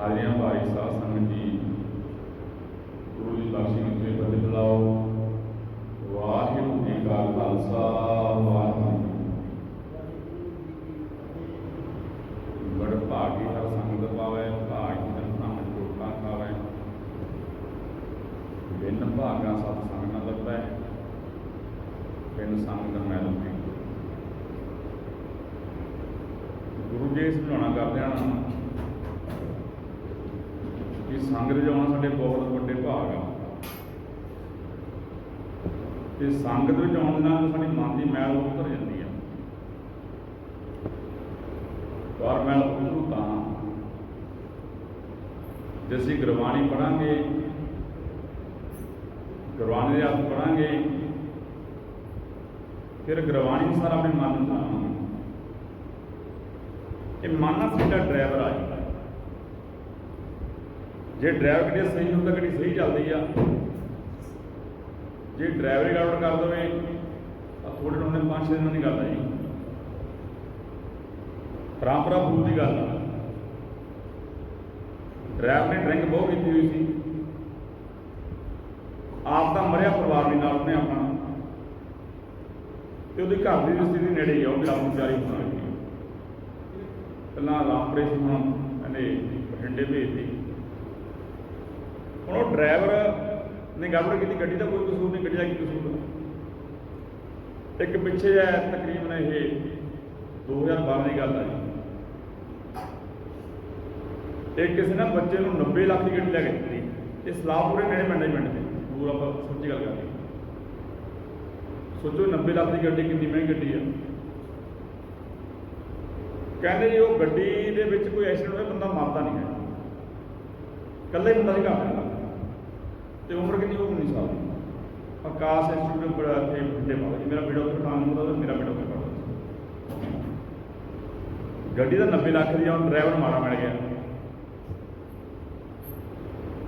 हाजिरियां भाई साध संगत जी, गुरु जी बख्शी कितने बदे बुलाओ। वाहिगुरू जी का खालसा, वाहिगुरू बड़ भागी हर संगत पावे, भागी जन नाम जोटा खावे। बिन भागा सत संग न लभै, बिन संग मैल पी। गुरु जी समझाना करते हैं कि संग रजाउणा साडे बहुत वड्डे भाग आ, ते संगत रजाउण नाल साडी मन की मैल उतर जाती है। पर मैल उतरू तां जे असीं गुरबाणी पढ़ांगे, गुरबाणी दे अर्थ पढ़ांगे, फिर गुरबाणी अनुसार अपने मन में चलावांगे। ये मन ना साडा ड्राइवर आ जाता। जे ड्राइवर गड्डी सही होता गड्डी सही चलती है, जे ड्राइवर ही गड़बड़ कर दे थोड़े उन्हें 5-6 दिन की गल है जी, परंपरा फूल की गल है। ड्राइवर ने ड्रिंक बहुत की हुई थी, आप तो मरिया परिवार के नाल ने अपना, तो वो घर की स्थिति नेड़े ही है, अपनी तैयारी बना ली। पहला रामपुरे से हम बठिंडे भेजती। ਹੁਣ ਉਹ ਡਰਾਈਵਰ ਨੇ ਗੜਬੜ ਕੀਤੀ, ਗੱਡੀ ਦਾ ਕੋਈ ਕਸੂਰ ਨਹੀਂ, ਗੱਡੀ ਦਾ ਕੀ ਕਸੂਰ। ਇੱਕ ਪਿੱਛੇ ਹੈ ਤਕਰੀਬਨ ਇਹ 2012 ਦੀ ਗੱਲ ਹੈ ਜੀ, ਇੱਕ ਕਿਸੇ ਨਾ ਬੱਚੇ ਨੂੰ 90 ਲੱਖ ਦੀ ਗੱਡੀ ਲੈ ਕੇ ਦਿੱਤੀ। ਇਹ ਸਲਾਹਪੁਰੇ ਨੇੜੇ ਮੈਨੇਜਮੈਂਟ ਦੇ ਦੂਰ, ਆਪਾਂ ਸੱਚੀ ਗੱਲ ਕਰਦੇ। ਸੋਚੋ 90 ਲੱਖ ਦੀ ਗੱਡੀ ਕਿੰਨੀ ਮਹਿੰਗੀ ਗੱਡੀ ਆ। ਕਹਿੰਦੇ ਜੀ ਉਹ ਗੱਡੀ ਦੇ ਵਿੱਚ ਕੋਈ ਐਕਸੀਡੈਂਟ ਹੋਇਆ, ਬੰਦਾ ਮਰਦਾ ਨਹੀਂ ਹੈ, ਇਕੱਲਾ ਹੀ ਬੰਦਾ ਸੀ ਘਰ ਦਾ, ਤੇ ਉਮਰ ਕਿੰਨੀ ਉਹ 19 ਸਾਲ ਦੀ। ਆਕਾਸ਼ ਇੰਸਟੀਚਿਊਟ ਬੜਾ ਇੱਥੇ ਬਠਿੰਡੇ ਪਾ ਜੀ, ਮੇਰਾ ਬੇਟਾ ਉੱਥੇ ਕੰਮ ਹੁੰਦਾ, ਮੇਰਾ ਬੇਟਾ ਉੱਥੇ ਪੜ੍ਹਦਾ। ਗੱਡੀ ਦਾ 90 ਲੱਖ ਦੀ, ਹੁਣ ਡਰਾਈਵਰ ਮਾੜਾ ਮਿਲ ਗਿਆ।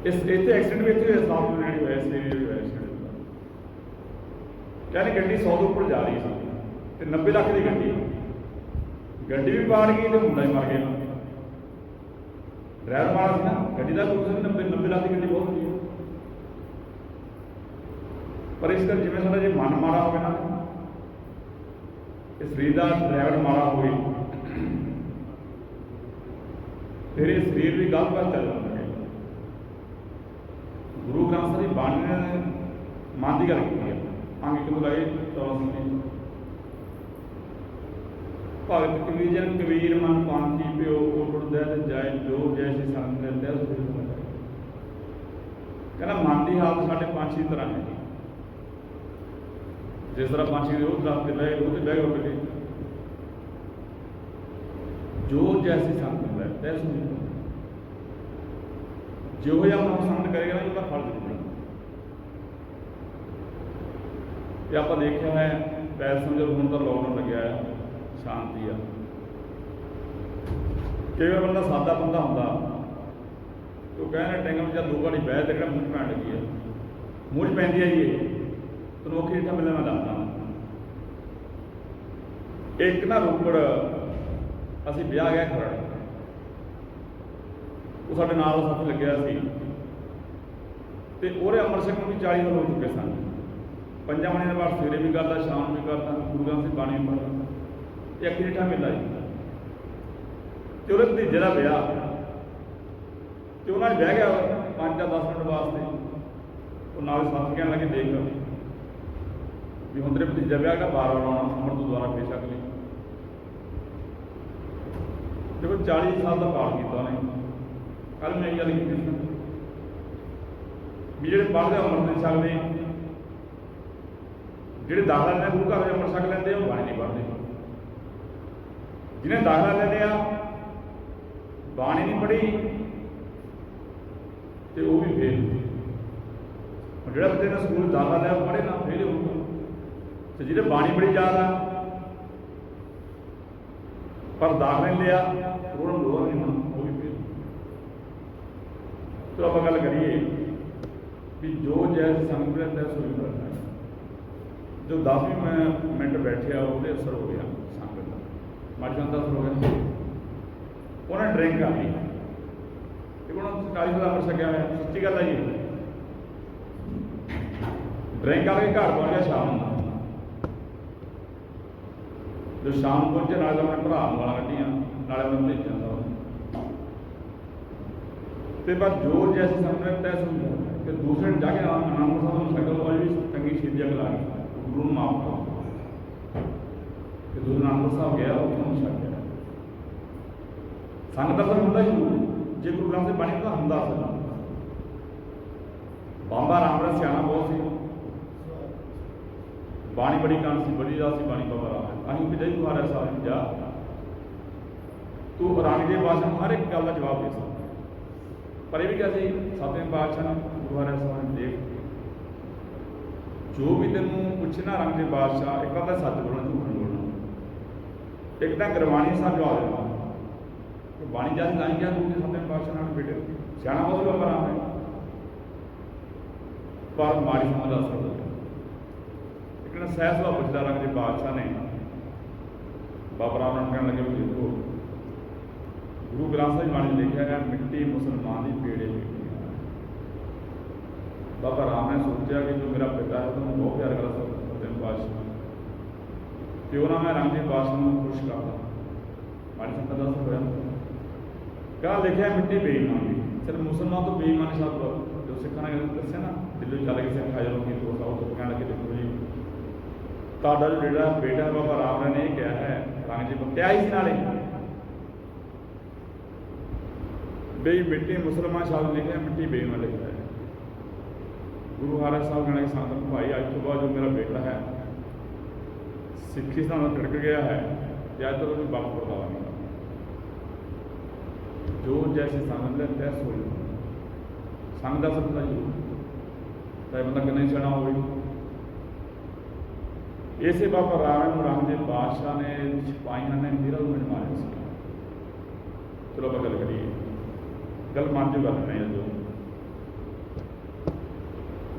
ਇੱਥੇ ਐਕਸੀਡੈਂਟ ਵੀ ਇੱਥੇ ਹੋਇਆ, ਸਾਫ ਜਿਹੜੀ ਹੋਇਆ, ਇਸ ਏਰੀਏ ਵਿੱਚ ਹੋਇਆ ਐਕਸੀਡੈਂਟ। ਕਹਿੰਦੇ ਗੱਡੀ 100 ਤੋਂ ਉੱਪਰ ਜਾ ਰਹੀ ਸੀ ਤੇ 90 ਲੱਖ ਦੀ ਗੱਡੀ, ਗੱਡੀ ਵੀ ਪਾੜ ਗਈ ਤੇ ਮੁੰਡਾ ਹੀ ਮਰ ਗਿਆ। ड्राइवर मारा ਸੀ ਨਾ, ਗੱਡੀ ਦਾ ਕੁਝ 90 ਲੱਖ ਦੀ ਗੱਡੀ ਬਹੁਤ ਹੁੰਦੀ ਹੈ। ਪਰ ਇਸ ਕਰਕੇ ਜਿਵੇਂ ਸਾਡਾ ਜੇ ਮਨ ਮਾੜਾ ਹੋਵੇ ਨਾ, ਇਹ ਸਰੀਰ ਦਾ ਡਰਾਈਵਰ ਮਾੜਾ ਹੋਵੇ, ਫਿਰ ਇਹ ਸਰੀਰ ਵੀ ਗਲਤ ਪਾਸੇ ਚੱਲ ਜਾਂਦਾ ਹੈ। ਗੁਰੂ ਗ੍ਰੰਥ ਸਾਹਿਬ ਦੀ ਬਾਣੀ ਨੇ ਮਨ ਦੀ ਗੱਲ ਕੀਤੀ ਹੈ। ਅੰਗ ਕਿਉਂ ਲਾਏ 14 ਭਗਤ ਕਬੀਰ ਜਨ ਕਬੀਰ ਮਨ ਪਾਂਤੀ ਪਿਓ ਉੜਦਾ ਤੇ ਜਾਏ ਜੋ ਜੈਸੇ ਸੰਗ ਲੈਂਦੇ ਉਸ ਦੇ ਕਹਿੰਦਾ ਮਨ ਦੀ ਹਾਲਤ ਸਾਡੇ ਪੰਛੀ ਤਰ੍ਹਾਂ ਹੈ ਜੀ। ਜਿਸ ਤਰ੍ਹਾਂ ਪੰਛੀ ਦੇ ਉਹ ਦਰਖਤ ਤੇ ਬਹਿ ਉਹ ਤੇ ਬਹਿ ਉੱਡ ਕੇ, ਜੋ ਜੈਸੇ ਸੰਗ ਲੈਂਦੇ ਉਸ ਨੂੰ ਜੋ ਜਿਹਾ ਮਨ ਪਸੰਦ ਕਰੇਗਾ ਨਾ ਉਹਦਾ ਫਲ ਜ਼ਰੂਰ। ਇਹ ਆਪਾਂ ਦੇਖਿਆ ਹੈ, ਪੈਰ ਸਮਝੋ ਹੁਣ ਤਾਂ ਲੋਕਡਾਊਨ ਲੱਗਿਆ ਹੈ, ਸ਼ਾਂਤੀ ਆ। ਕਈ ਵਾਰ ਬੰਦਾ ਸਾਦਾ ਬੰਦਾ ਹੁੰਦਾ, ਉਹ ਕਹਿੰਦਾ ਟੈਂਗਮ ਜਾਂ 2 ਘੜੀ ਬਹਿ ਤੇ ਕਿਹੜਾ ਮੂੰਹ ਪੈਣ ਲੱਗੀ ਹੈ, ਮੂੰਹ 'ਚ ਪੈਂਦੀ ਹੈ ਜੀ। ਇਹ ਤੁਹਾਨੂੰ ਔਖੀ ਜਿਹਾ ਮਿਲਣਾ ਮੈਂ ਦੱਸਦਾ। ਇੱਕ ਨਾ ਰੋਪੜ ਅਸੀਂ ਵਿਆਹ ਗਿਆ ਖਰੜ, ਉਹ ਸਾਡੇ ਨਾਲ ਦਾ ਸਾਥੀ ਲੱਗਿਆ ਸੀ, ਤੇ ਉਹਦੇ ਅੰਮ੍ਰਿਤ ਛਕਣ ਨੂੰ ਵੀ 40 ਸਾਲ ਹੋ ਚੁੱਕੇ ਸਨ। 5 ਮਹੀਨੇ ਦੇ ਬਾਅਦ ਸਵੇਰੇ ਵੀ ਕਰਦਾ, ਸ਼ਾਮ ਨੂੰ ਵੀ ਕਰਦਾ, ਗੁਰੂ ਗ੍ਰੰਥ ਸਾਹਿਬ ਬਾਣੀ ਵੀ ਪੜ੍ਹਦਾ। ਇਹ ਅੱਖੀ ਜਿਹਾ ਮੇਲਾ ਜੀ, ਤੇ ਉਹਦੇ ਭਤੀਜੇ ਦਾ ਵਿਆਹ, ਤੇ ਉਹਨਾਂ ਨੇ ਬਹਿ ਗਿਆ 5 ਜਾਂ 10 ਮਿੰਟ ਵਾਸਤੇ। ਉਹ ਨਾਲ ਸਾਥੀ ਕਹਿਣ ਲੱਗੇ, ਦੇਖ ਵੀ ਹੁਣ ਤੇਰੇ ਭਤੀਜਾ ਵਿਆਹ ਦਾ ਬਾਰ ਬਾਰ ਆਉਣਾ, ਉਮਰ ਤੋਂ ਦੁਬਾਰਾ ਪੇਸ਼ ਅਗਲੀ। ਦੇਖੋ 40 ਸਾਲ ਦਾ ਪਾਠ ਕੀਤਾ ਉਹਨੇ। ਕੱਲ੍ਹ ਮੈਂ ਇਹ ਗੱਲ ਕੀਤੀ ਸੀ ਵੀ ਜਿਹੜੇ ਪੜ੍ਹਦੇ ਅੰਮ੍ਰਿਤ ਨਹੀਂ ਛਕਦੇ, ਜਿਹੜੇ ਦਾਖਲਾ ਲੈਂਦੇ ਗੁਰੂ ਘਰ ਦੇ ਅੰਮ੍ਰਿਤ ਛਕ ਲੈਂਦੇ, ਉਹ ਬਾਣੀ ਨਹੀਂ ਪੜ੍ਹਦੇ। ਜਿਹਨੇ ਦਾਖਲਾ ਲੈਂਦੇ ਆ, ਬਾਣੀ ਨਹੀਂ ਪੜ੍ਹੀ, ਤੇ ਉਹ ਵੀ ਫੇਲ। ਜਿਹੜਾ ਬੱਚੇ ਨੇ ਸਕੂਲ ਦਾਖਲਾ ਲਿਆ ਉਹ ਪੜ੍ਹੇ ਨਾ, ਫੇਲ ਹੋਊਗਾ। ਤੇ ਜਿਹੜੇ ਬਾਣੀ ਬੜੀ ਯਾਦ ਆ ਪਰ ਦਾਖਲਾ ਨਹੀਂ ਲਿਆ, ਉਹਨਾਂ ਨੂੰ ਲੋਹਾ ਨਹੀਂ ਹੋਣਾ, ਉਹ ਵੀ ਫੇਲ। ਚਲੋ ਆਪਾਂ ਗੱਲ ਕਰੀਏ ਵੀ ਜੋ ਜੈਸ ਸੰਗ ਤੈ ਸੋਈ ਕਰਦਾ। ਜੋ 10ਵੀਂ ਮਿੰਟ ਬੈਠਿਆ ਉਹਦੇ ਅਸਰ ਹੋ ਗਿਆ ਸੰਗਤ ਦਾ, ਮਰ ਜਾਂਦਾ ਅਸਰ ਹੋ ਗਿਆ। ਉਹਨੇ ਡਰਿੰਕ ਆ ਗਈ, कि उन्होंने 40 का अमृत छकिया है। सच्ची गल है जी। ड्रिंक करके घर पहुंच गया शाम को। जो शाम पहुंचे नाले तो अपने भरा वाला कटिया नाले मैं भेजा था तो बस जो जैसे समझ तय समझ कि दूसरे दिन जाके आनंद साहब सकल वाली भी चंगी शीतिया कला गुरु माफ करो कि दूसरे आनंद साहब गया उन्होंने छक गया संगत असर होंगे ही जो गुरु ग्रंथ से बाणी का होंगे असर बाबा रामदास सियाणा बहुत सी बाणी बड़ी कान सी बड़ी जा सी बाणी बाबा राम अं भी नहीं तुम्हारा साहब जा तू औरंगजेब बादशाह हर एक गल का जवाब दे सकता पर यह भी क्या सी सतवें पातशाह गुरुद्वारा साहब देख जो भी तेन पूछना औरंगजेब बादशाह एक तो सच बोलना झूठ नहीं बोलना एक तो गुरबाणी साहब जवाब देना बाणी जाती ताई क्या दूसरे सतवें पातशाह बेटे सियाणा बहुत बाबा राम है पर माड़ी समझ आ सकता एक सहज सुभा पुछता औरंगजेब बादशाह ने बाबा राम कहने लगे भी देखो गुरु ग्रंथ साहिब बाणी लिखा है मिट्टी मुसलमान की पेड़े मिट्टी। बाबा राम ने सोचा कि जो मेरा पिता है तो मैं बहुत प्यार कर सतवें पातशाह क्यों ना मैं औरंगजेब बादशाह को खुश करता माड़ी संगत दस होया क्या लिखा है मिट्टी बेईमान की सिर्फ मुसलमान तो बेईमानी शब्द जो सिखा ने दसिया ना दिल्ली चल के सिख आए लोग तो कहने लगे देखो जी ताड़ा जो बेटा बेटा बाबा राम ने यह कहा है औरंगजेब क्या ही नाले बे मिट्टी मुसलमान शब्द लिखे मिट्टी बेईमान लिखा है। गुरु महाराज साहब कहने संगत भाई अज तो बाद जो मेरा बेटा है सिखी स्थान तिड़क गया है या तो वापस परतावा नहीं जो जैसे संगत है तय सोच संग का सकता जरूर चाहे बंदा कितना सियाणा हो इसे बाबा राम औरंगजेब बादशाह ने सिपाहियों ने मेरा मारे चलो आप गल करिए गल मन जो कर रहे हैं जो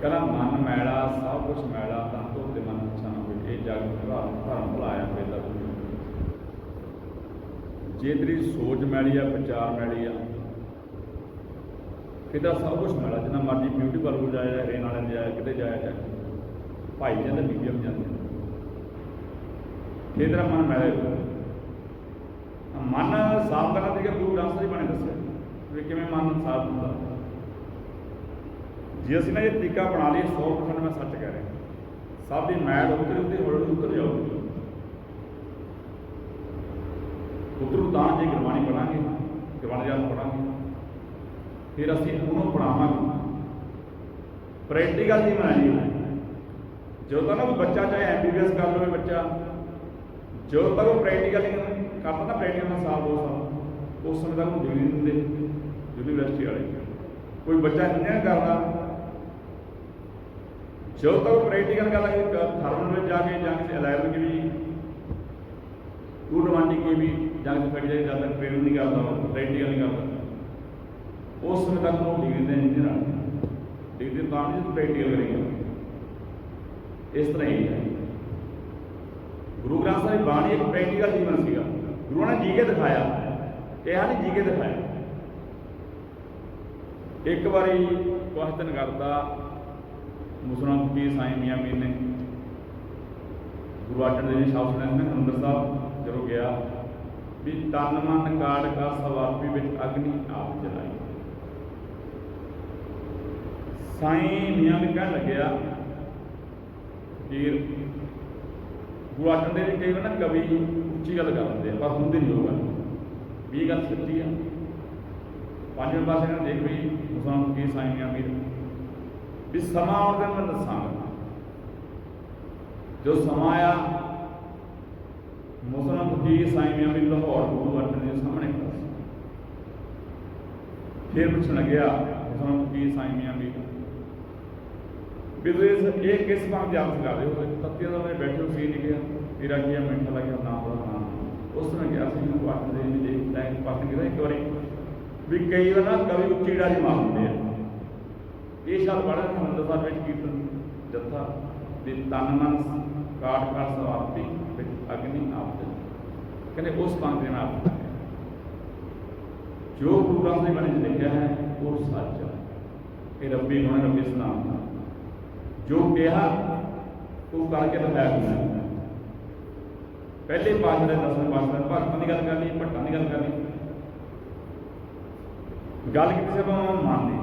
कहना मन मैला सब कुछ मैला तन धोते मन अच्छा ना हो ये जग धर्म भुलाया पेदा जे तेरी सोच मैली है विचार मैली आ कितना सब कुछ मैला जिन्ना मर्जी ब्यूटी पार्लर जाए रेन वाले जाए कितने जाया जाए भाई जाते बीबियां जाते ये तेरा मन मैला मन साफ करना तरीका गुरु ग्रंथ साहिब बने दस कि मन साफ होता जे असं ये तरीका बना लिए 100% मैं सच कह रहा सब की मैल उतर उतर हौली उतर जाऊगी उतरू तो जे गुरबाणी पढ़ांगे गुरबाणी जात पढ़ांगे फिर असी उन्होंने पढ़ावांगे प्रैक्टिकल जी बनानी है जो तक ना बच्चा चाहे MBBS कर लो बच्चा जो तक वो प्रैक्टिकल करता ना प्रैक्टिकल साल 2 साल उस समय तक डिग्री नहीं देते यूनिवर्सिटी वाले कोई बच्चा इंजीनियर करता जो तक प्रैक्टिकल करता थर्मल में जाके किसी अलायरन की भी टूर्नामेंट की भी जाके फैक्ट्री जाता ट्रेनिंग नहीं करता प्रैक्टिकल नहीं करता उस समय तक वो डिग्री दें इंजीनियर डिग्री तो नहीं प्रैक्टिकल करेंगे इस तरह ही है गुरु ग्रंथ साहिब बाणी एक प्रैक्टिकल जीवन सीगा गुरु ने जी के दिखाया यह नहीं जी के दिखाया एक बारी क्वेश्चन करता मुसलमान फकीर साईं मियां मीर ने गुरु अर्जन देव जी साहब सुने हरिमंदर साहब जो गया भी तन मन काड़ का सवापी विच अग्नि आप जलाई साईं मियां भी कह लग्या फकीर गुरु अर्जन देव जी कई बार ना कवि उच्ची गल कर देते पर होंगे नहीं होगा भी गल सच्ची है पांचवें पासे ने देख भी मुसलमान फकीर साईं मियां मीर भी समा आने दिन मैं दसांगा जो समा आया मुसलमान फकीर साईं मियां मीर लाहौर गुरु अर्जन देव सामने खड़ा फिर पूछन लग्या मुसलमान फकीर साईं मियां मीर भी ये किस बात की आदत कर रहे हो तत्तिया का मैं बैठे सी नहीं गया तेरा किया मिठा लगे नाम बड़ा नाम उस समय गया गुरु अर्जन देव जी देखता है पास गया एक बार भी कई बार ना कवि उच्ची डाली मारते हैं ये शब्द पढ़े हरिमंदर साहब में कीर्तन जत्था भी तन मन काट काट सवापी अग्नि आप कहते उस पंक्ति में आप जो गुरु ग्रंथ की बाणी लिखा है वो सच है। ये रब्बी गुण रब्बी सलाम जो कहा वो करके दिखाया गया। पहले पातशाह ने 10वें पातशाह भगतां की गल करनी, भट्टां की गल करनी, गल की सब माननी।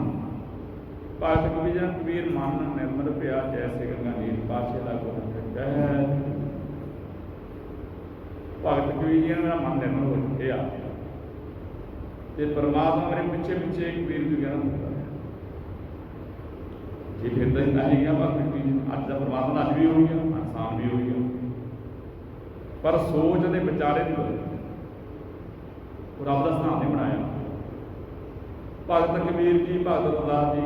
भगत कबीर मन निर्मल पिया जैसे गंगा नीर पातशाह का गुण कह। भगत कबीर जी ने मेरा मन निर्मल हो चुके आ ते परमात्मा मेरे पिछे पिछे कबीर जी कहना होता है जी। फिर तो इतना ही गया भगत कबीर जी अज का परमात्मा अज भी हो गया, इंसान भी हो गया, पर सोच के विचारे नहीं बदले। रब का स्थान नहीं बनाया। भगत कबीर जी, भगत रविदास जी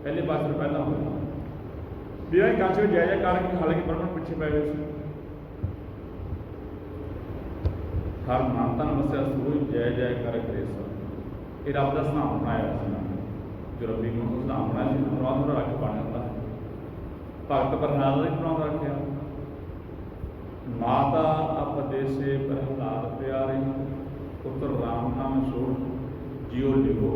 पहले पासे पहला होया भी कंच में जय जयकार की, हालांकि ब्रह्मण पिछे पै गए। हर मानता नमस्या सूझ जय जय कर करे सब। ये रब का स्थान बनाया जो रब्बी गुण का स्थान बनाया परमात्मा रख बन जाता है। भगत प्रहलाद का भी रखा। माता अपदेशे प्रहलाद प्यारे पुत्र राम नाम छोड़ जियो लिखो।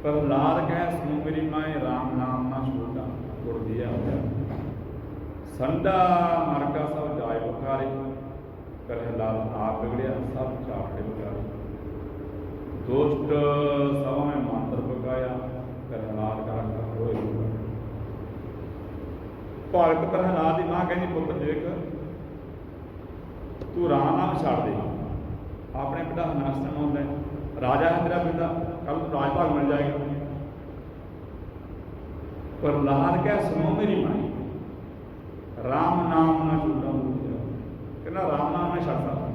प्रहलाद कह सुनो मेरी माए राम नाम ना छोटा गुड़ दिया होया। संडा मरका सब जाय बखारे प्रहलाद आप बिगड़िया सब चापड़े बगाड़े। दुष्ट सभा में मंत्र पकाया प्रहलाद का होए। भगत प्रहलाद की मां कहनी पुत्र देख तू राम नाम छाड़ दे, अपने पिता हनास्ते मान ले, राजा है तेरा पिता, कल तू राजभाग मिल जाएगा। प्रहलाद कह सुनो मेरी माई राम नाम ना छूटा। कहना राम नाम में छड़ सकता।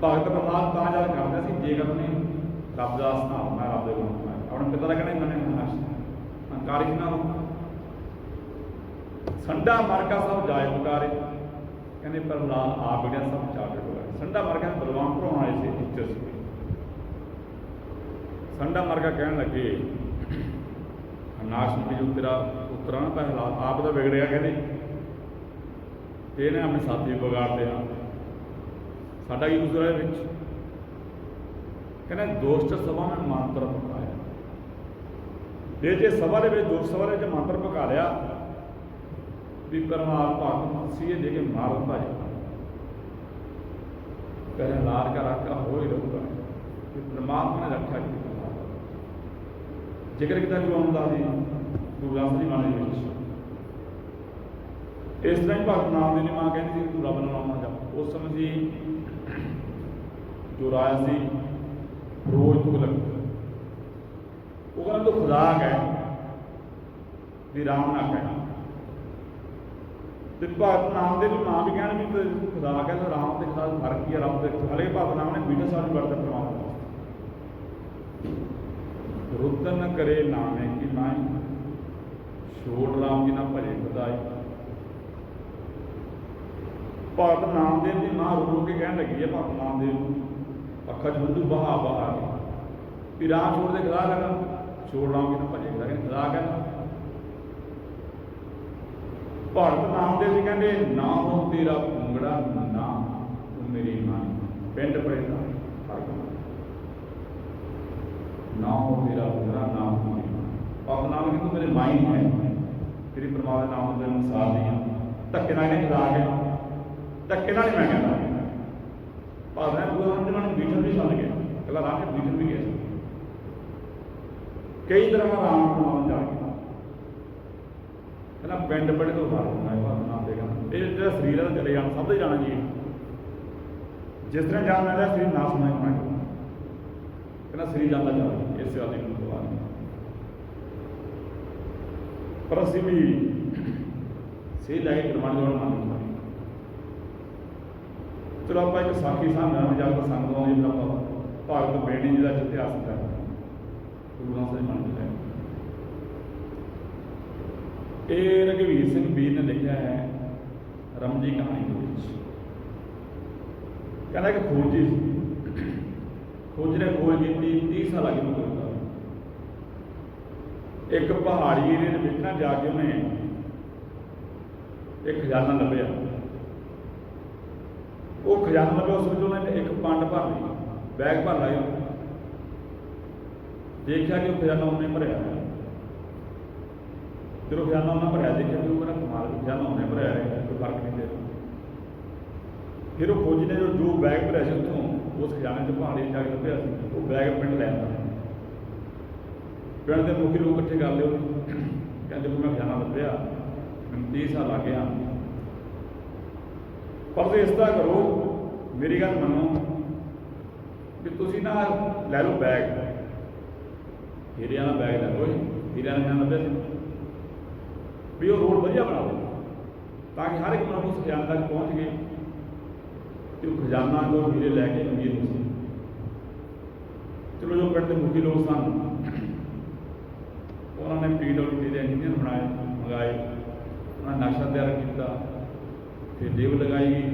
भगत प्रहलाद तां याद करता सी जेकर अपने रब का स्थान मैं रब दे गुण अपने पिता का कहना मैंने हंकारी ना हो। संडा मरका सब जाए पुकारे कहने प्रहलाद आप गया सब चाटे पुकारे। संडा मरका बलवान भराउण आए थे टीचर से। संडा मरका कहने लगे नाश जो तेरा पुत्र ना प्रहलाद आप तो बिगड़ गया, कहते इन्हें अपने साथी बिगाड़ दिया, साडा की कसूर है। कहने दोस्त सभा में मंत्र पकाया। जे सभा के दोस्त सभा के मंत्र पका लिया भी परमात्मा भगत सीए दे के मारो भाई प्रहलाद का रखा हो ही रहूगा। परमात्मा ने रखा कि जिक्र किया गुरु रामदास जी गुरु ग्रंथ की बाणी में। इस तरह ही भगत नामदेव की मां कहती थी तू रब नाम ना जप। उस समय की जो राजा सी रोज तुगलक वो कहना तो खुदा कह भी राम ना कहना। तो भगत नामदेव की मां भी कहना भी तो खुदा कह तो राम के खिलाफ फर्क ही है। रब के हालांकि भगत नाम ने बीटा साल बढ़ता परमात्मा रुदन करे नामे की नाई छोड़ राम जी ना भजे खुदाई। भगत नामदेव की मां रो के कह लगी है भगत नामदेव अखा जुदू बहा बहा भी राम छोड़ दे खिला लगा छोड़ राम जी ना भजे खुदा खिला कहना। भगत नामदेव जी कहते ना हो तेरा भूंगड़ा ना मेरी मां पिंड पड़ेगा ना हो तेरा भूंगड़ा ना मेरी मां। भगत नाम कहते मेरे माई है तेरी परमात्मा नाम के अनुसार नहीं धक्के ना इन्हें खिला गया धक्के ना नहीं मैं कहता। भगत ने गुरु रामदेव ने बीठन भी सुन गया कला राम ने बीठन भी गया कई तरह का राम नाम जा गया कहना पिंड बड़े तो बाहर होना है। भगत नाम देगा ये जो शरीर है चले जाना सब जाना जी जिस तरह जान मिलता शरीर ना सुना होना कहना शरीर जाता जा इस गल की पर असी भी सही लैके गुरबाणी जोड़ मान चलो आप एक साखी सामने जब संगत आउंदी फिर आप भगत बेटी जी का इतिहास है गुरु ग्रंथ साहिब मन है। ये रघुवीर सिंह वीर ने लिखा है रमजी कहानी कहना कि खोज ने खोज की 30 साल अगे करता एक पहाड़ी एरिए में ना जाके उन्हें एक खजाना लभ्या वो खजाना लगे उस उन्होंने एक पंड भर ली, बैग भर लाया, देखा कि खजाना उन्हें भरया है। जो खजाना उन्हें भरया देखा कि वो कमाल खजाना उन्हें भरया है, कोई फर्क नहीं दे। फिर वो फौजी ने जो बैग भरया से उतों उस खजाने से पहाड़ी जाके लभ्या वो बैग पिंड लै आंदा। पिंड के मुखी लोग इकट्ठे कर लियो, कहते मैं खजाना लभ्या, मैंने 30 साल आ गया। पर तो इस तरह करो, मेरी गल मनो कि तुसी ना लै लो बैग, हीरिया का बैग लै लो, हीरिया ने लभ्या भी वो रोड वधिया बना लो ताकि हर एक मनुष्य उस खजाने तक पहुँच गए तो खजाना को हीरे लैके अमीर हो सके। चलो जो पिंड के मुखी लोग सन उन्होंने PWD के इंजीनियर बनाए मंगाए, उन्होंने नक्शा तैयार किया, फिर लेब लगाई गई।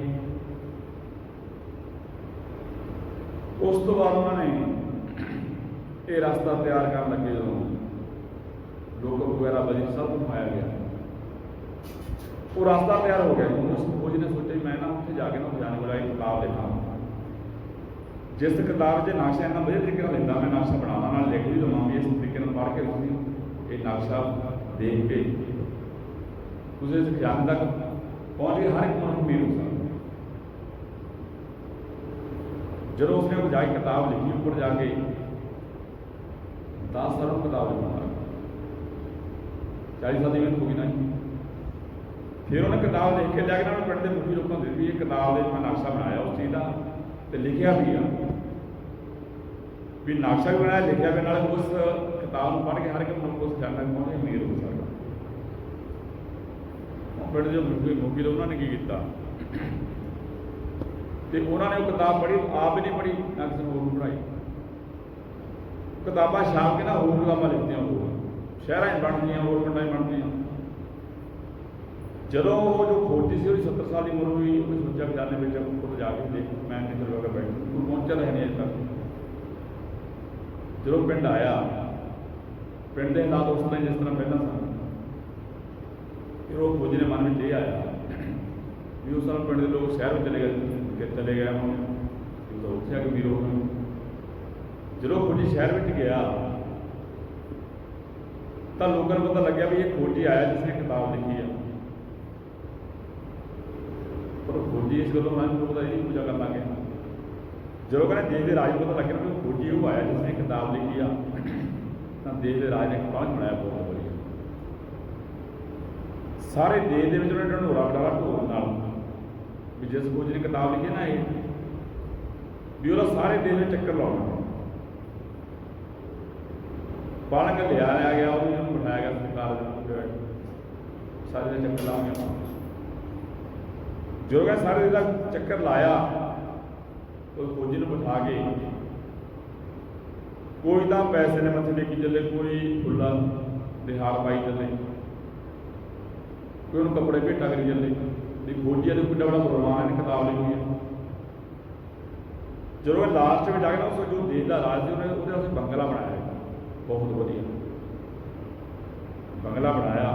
उस तो बाद उन्होंने ये रास्ता तैयार कर लगे, जो लोग वगैरह बजी सब घुमाया गया, वो रास्ता तैयार हो गया। उस फौजी ने सोचा मैं ना उत्थे जाके ना खजाने वाला एक किताब लिखा, जिस किताब से नक्शा इन्ना वधिया तरीके नाल लिखदा, मैं नक्शा बनाना नाल लिख भी लवां भी इस तरीके नाल पढ़ के तुसीं ये नक्शा देख के तुसीं इस खजाने तक पहुँच के हर एक मनुष्य अमीर हो सकदा। जो उसने जाके किताब लिखी, ऊपर जाके 10 सालों किताब लिखा, 40 साल की मेहनत होगी ना। फिर उन्हें किताब लिख के लैके ना पिंड के मुखी लोगों को दी, ये किताब मैं नक्शा बनाया उस चीज़ का, तो लिखा भी आ भी नक्शा भी बनाया, लिखा भी, नाल उस किताब में पढ़ के हर एक मनुष्य उस खजाने तक पहुँच के अमीर हो सकता। पिंड जो मुखी लोग उन्होंने की किया तो उन्होंने वो किताब पढ़ी, आप भी नहीं पढ़ी ना किसी ने होर पढ़ाई। किताबा छाप के ना होर किताबा लिखदियां हो शहर बनदियां, होर पिंडां बनदियां। जो जो फौजी से 70 साल की उम्र हुई, उसने सोचा खजाने में खुद जाके देख मैं नहीं चलूँगा बैठ कोई पहुँचा रहे नहीं अजे तक। जो पिंड आया, पिंड के हालात उस तरह जिस तरह पहला सन, फिर वो फौजी ने मन में ये आया भी उस समय पिंड के लोग शहर में चले गए हम तो उत्थे आके अमीर हो गए। जो फौजी शहर में गया तो लोगों को पता लगे भी ये फौजी आया जिसने किताब लिखी है, पर फौजी इस गलों मैं पता यही पूजा कर लगे। जो कहने देश के राज को पता लगे ना फौजी वो आया जिसने किताब लिखी आ, तो देश के राज ने कौन बनाया बहुत बढ़िया। सारे देश के ढंढोरा बड़ा ढोल नाल भी जिस फौजी ने किताब लिखी ना ये भी वो सारे देश में चक्कर लाना पढ़ के लिया गया, उन्होंने बिठाया गया सरकार सारे चक्कर ला गया। जो क्या सारे का चक्कर लाया तो फौजी ने बिठा के कोई तो पैसे ने मत्थे टेकी चले, कोई फुला दिहाड़ पाई चले, कोई उन्होंने कपड़े भेटा करी चले भी फौजी ने कोई बड़ा प्रोग्राम है किताब लिखी है। जो लास्ट में जाके ना उस जो देश का राज से उन्हें बंगला बनाया, बहुत बढ़िया बंगला बनाया।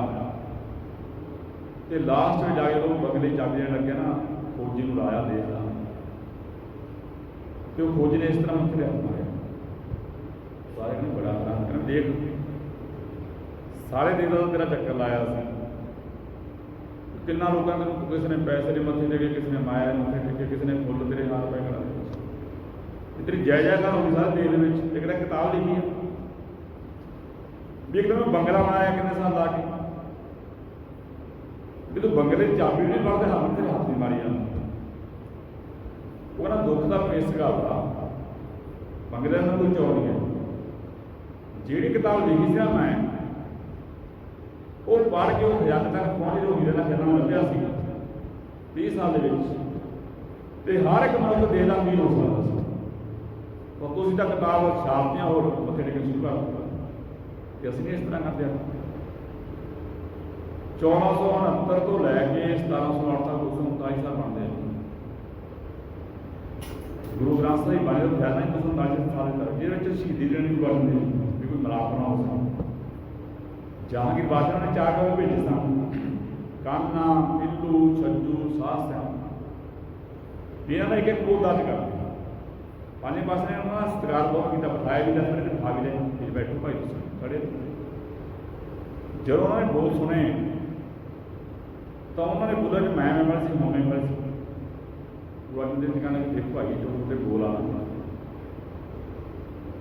तो लास्ट में जाके लोग बंगले चाबी लगे ना फौजी को लाया देश का, तो फौजी ने इस तरह मत्थे हथ मारे, सारे ने बड़ा हैरान कर देख सारे देश का तेरा चक्कर लाया किन्ना लोगों ने किसी ने पैसे के मत्थे टेके, किसी ने माया के मत्थे टेके, किसी ने फुल तेरे हाथ पे करा इतनी जय जयकार होगी सारे देश में। एक किताब लिखी है भी एकदम बंगला बनाया कितने साल ला के, जो बंगले की चाबी नहीं पढ़ते हाथ तेरे हाथ नहीं मारी जाती। वो ना दुख का इस गल का बंगले का कोई चौड़ नहीं है। जी किताब लिखी से मैं वो पढ़ के वो खजाने तक पहुँच जो हीरे का खजाना लभ्या 30 साल के हर एक मनुष्य देश का अमीर हो सकता। तो तुम तो किताब छापदियाँ और मत्थे टेकने शुरू कर दिता कि असं नहीं इस तरह करते। 1469 तो लैके 1708 तक 239 साल बनते हैं। गुरु ग्रंथ साहिब बने तो फैलना ही 239 साल तक जिस शहीदी देने की बनते भी कोई मिलाप ना हो सकता। जहांगीर बादशाह ने 4 कौम भेजे सन, कान्हा, पिल्लू, छज्जू, सास ਵੀ ਇਹਨਾਂ ਦਾ ਇੱਕ ਇੱਕ ਬੋਲ ਦਰਜ ਕਰਦੇ ਪੰਜੇ ਪਾਸੇ ਨੇ ਉਹਨਾਂ ਦਾ ਸਤਿਕਾਰ ਬਹੁਤ ਕੀਤਾ, ਬਿਠਾਇਆ ਵੀ ਦਸ ਮਿੰਟ ਬਿਠਾ ਵੀ ਲਏ ਕਿ ਬੈਠੋ ਭਾਈ ਤੁਸੀਂ ਖੜੇ। ਜਦੋਂ ਉਹਨਾਂ ਨੇ ਬੋਲ ਸੁਣੇ ਤਾਂ ਉਹਨਾਂ ਨੇ ਬੋਲਿਆ ਕਿ ਮੈਂ ਮੈਂਬਰ ਸੀ, ਹੁਣ ਮੈਂਬਰ ਸੀ। ਗੁਰੂ ਅਰਜਨ ਦੇਵ ਜੀ ਕਹਿੰਦੇ ਦੇਖੋ ਭਾਈ ਜੋ ਉਹਦੇ ਬੋਲ ਆ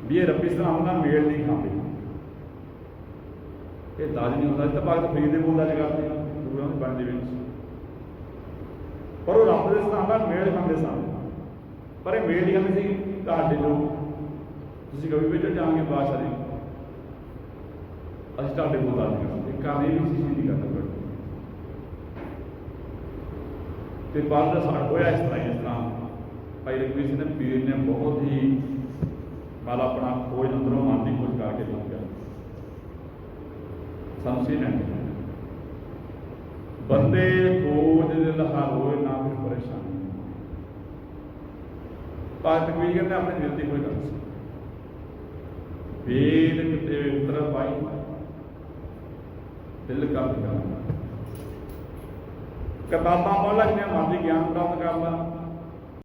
ਵੀ ਇਹ ਰੱਬੀ ਸਲਾਮ ਨਾਲ ਮੇਲ ਨਹੀਂ ਖਾਂਦੇ, ਇਹ ਦਾਜ ਨਹੀਂ ਹੁੰਦਾ। ਤਾਂ ਭਗਤ ਫਰੀਦ ਦੇ ਬੋਲ ਦਰਜ ਕਰਦੇ ਗੁਰੂਆਂ ਦੀ ਬਾਣੀ ਦੇ ਵਿੱਚ, ਪਰ ਉਹ ਰੱਬ ਦੇ ਸਥਾਨ ਨਾਲ ਮੇਲ ਖਾਂਦੇ ਸਨ। ਪਰ ਇਹ ਮੇਲ ਨਹੀਂ ਖਾਂਦੇ ਸੀ ਤੁਹਾਡੇ ਲੋਕ, ਤੁਸੀਂ ਕਵੀ ਵਿੱਚ ਜਾਣਗੇ ਬਾਦਸ਼ਾਹ ਦੇ, ਅਸੀਂ ਤੁਹਾਡੇ ਬੋਲ ਦਰਜ ਕਰਦੇ ਕਰਦੇ ਵੀ ਸੀ ਨਹੀਂ ਕਰਦਾ। ਤੇ ਬਾਅਦ ਦਾ ਸਾਡ ਹੋਇਆ ਇਸ ਤਰ੍ਹਾਂ ਭਾਈ ਰਘਵੀਰ ਸਿੰਘ ਦੇ ਪੀਰ ਨੇ ਬਹੁਤ ਹੀ ਮਾਲਾ ਆਪਣਾ ਖੋਜ ਅੰਦਰੋਂ ਮਨ ਦੀ ਖੋਜ ਕਰਕੇ ਦੱਸਿਆ ਸਾਨੂੰ ਸੀ ਬੰਦੇ ਖੋਜ ਦਿਲ ਹਰ ਹੋਏ ਨਾ ਫਿਰ ਪਰੇਸ਼ਾਨੀ। ਭਗਤ ਕਬੀਰ ਕਹਿੰਦੇ ਆਪਣੇ ਦਿਲ ਦੀ ਕੋਈ ਗੱਲ ਸੀ, ਵੇਦ ਕਿਤੇ ਉਤਰ ਪਾਈ ਦਿਲ ਕਰ ਦਿਆ, ਕਿਤਾਬਾਂ ਪੜ੍ਹ ਲੈ, ਮਨ ਦੀ ਗਿਆਨ ਪ੍ਰਾਪਤ ਕਰ ਲਾ,